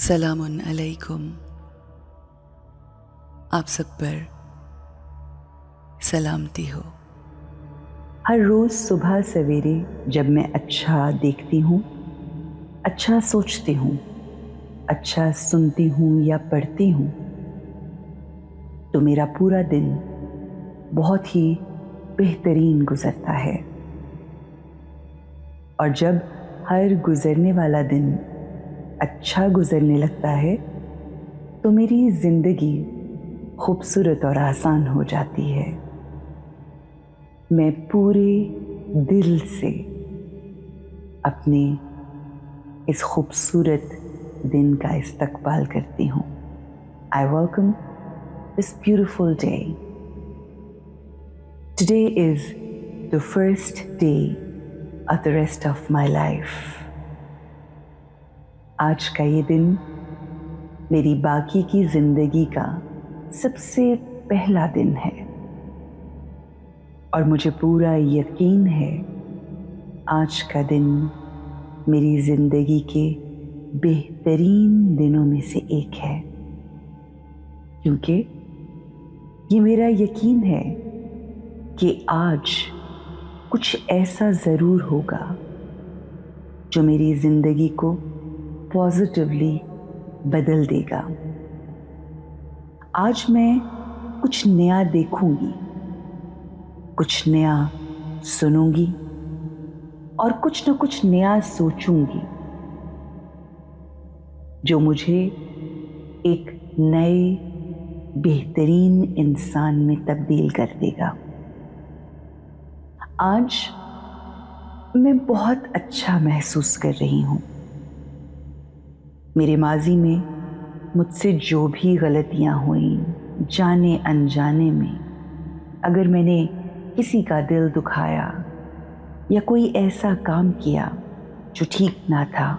सलामुन अलैकुम। आप सब पर सलामती हो। हर रोज सुबह सवेरे जब मैं अच्छा देखती हूँ, अच्छा सोचती हूँ, अच्छा सुनती हूँ या पढ़ती हूँ, तो मेरा पूरा दिन बहुत ही बेहतरीन गुजरता है। और जब हर गुजरने वाला दिन अच्छा गुजरने लगता है, तो मेरी जिंदगी खूबसूरत और आसान हो जाती है। मैं पूरे दिल से अपने इस खूबसूरत दिन का इस्तकबाल करती हूँ। I welcome this beautiful day. Today is the first day of the rest of my life. आज का ये दिन मेरी बाकी की जिंदगी का सबसे पहला दिन है और मुझे पूरा यकीन है आज का दिन मेरी जिंदगी के बेहतरीन दिनों में से एक है, क्योंकि ये मेरा यकीन है कि आज कुछ ऐसा ज़रूर होगा जो मेरी ज़िंदगी को पॉजिटिवली बदल देगा। आज मैं कुछ नया देखूंगी, कुछ नया सुनूंगी और कुछ न कुछ नया सोचूंगी, जो मुझे एक नए बेहतरीन इंसान में तब्दील कर देगा। आज मैं बहुत अच्छा महसूस कर रही हूँ। मेरे माजी में मुझसे जो भी गलतियाँ हुई, जाने अनजाने में, अगर मैंने किसी का दिल दुखाया या कोई ऐसा काम किया जो ठीक ना था,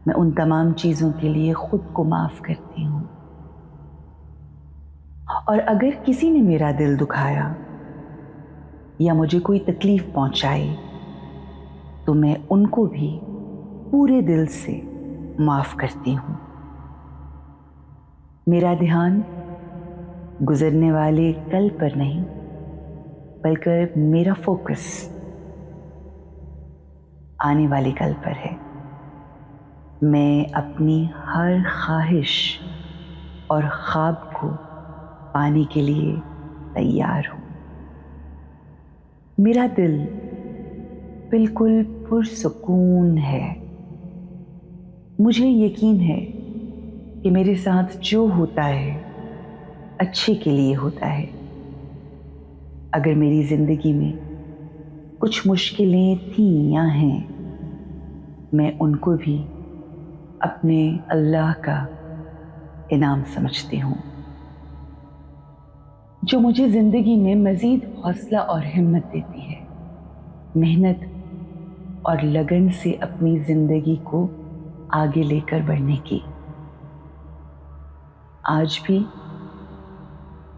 मैं उन तमाम चीज़ों के लिए खुद को माफ़ करती हूँ। और अगर किसी ने मेरा दिल दुखाया या मुझे कोई तकलीफ पहुंचाई, तो मैं उनको भी पूरे दिल से माफ़ करती हूँ। मेरा ध्यान गुजरने वाले कल पर नहीं, बल्कि मेरा फोकस आने वाले कल पर है। मैं अपनी हर ख्वाहिश और ख्वाब को पाने के लिए तैयार हूँ। मेरा दिल बिल्कुल पुरसुकून है। मुझे यकीन है कि मेरे साथ जो होता है अच्छे के लिए होता है। अगर मेरी जिंदगी में कुछ मुश्किलें थी या हैं, मैं उनको भी अपने अल्लाह का इनाम समझती हूँ, जो मुझे जिंदगी में मजीद हौसला और हिम्मत देती है, मेहनत और लगन से अपनी जिंदगी को आगे लेकर बढ़ने की। आज भी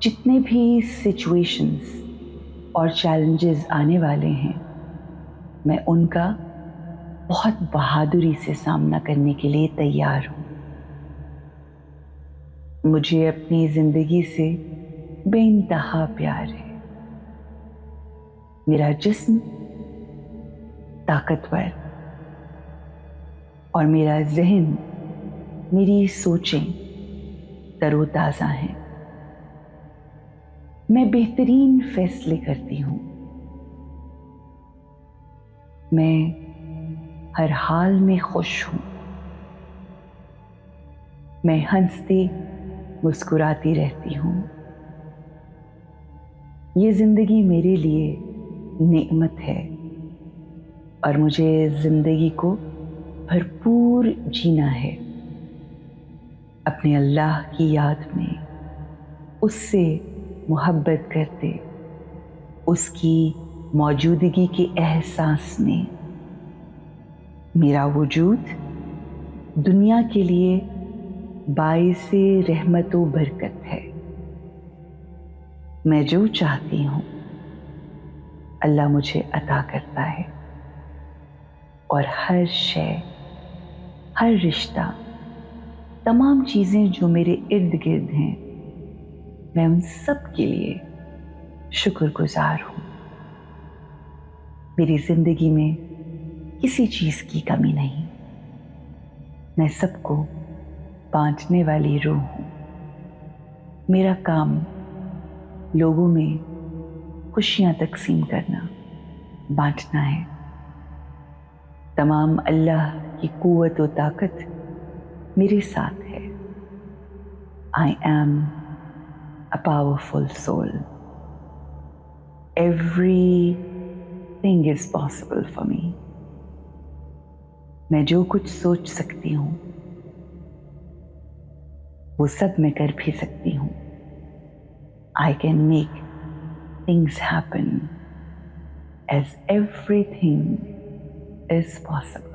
जितने भी सिचुएशंस और चैलेंजेस आने वाले हैं, मैं उनका बहुत बहादुरी से सामना करने के लिए तैयार हूँ। मुझे अपनी जिंदगी से बेइंतहा प्यार है। मेरा जिस्म ताकतवर और मेरा जहन, मेरी सोचें तरोताज़ा हैं। मैं बेहतरीन फैसले करती हूँ। मैं हर हाल में खुश हूँ। मैं हंसती मुस्कुराती रहती हूँ। ये जिंदगी मेरे लिए नेमत है और मुझे जिंदगी को भरपूर जीना है, अपने अल्लाह की याद में, उससे मोहब्बत करते, उसकी मौजूदगी के एहसास में। मेरा वजूद दुनिया के लिए बाइसे रहमत व बरकत है। मैं जो चाहती हूँ अल्लाह मुझे अता करता है, और हर शय, हर रिश्ता तमाम चीज़ें जो मेरे इर्द गिर्द हैं, मैं उन सब के लिए शुक्रगुजार हूँ। मेरी जिंदगी में किसी चीज़ की कमी नहीं। मैं सबको बांटने वाली रूह हूँ। मेरा काम लोगों में खुशियाँ तकसीम करना, बांटना है। तमाम अल्लाह की कुव्वत और ताकत मेरे साथ है। I am a powerful soul. Everything is possible for me. मैं जो कुछ सोच सकती हूँ वो सब मैं कर भी सकती हूँ। I can make things happen as everything is possible.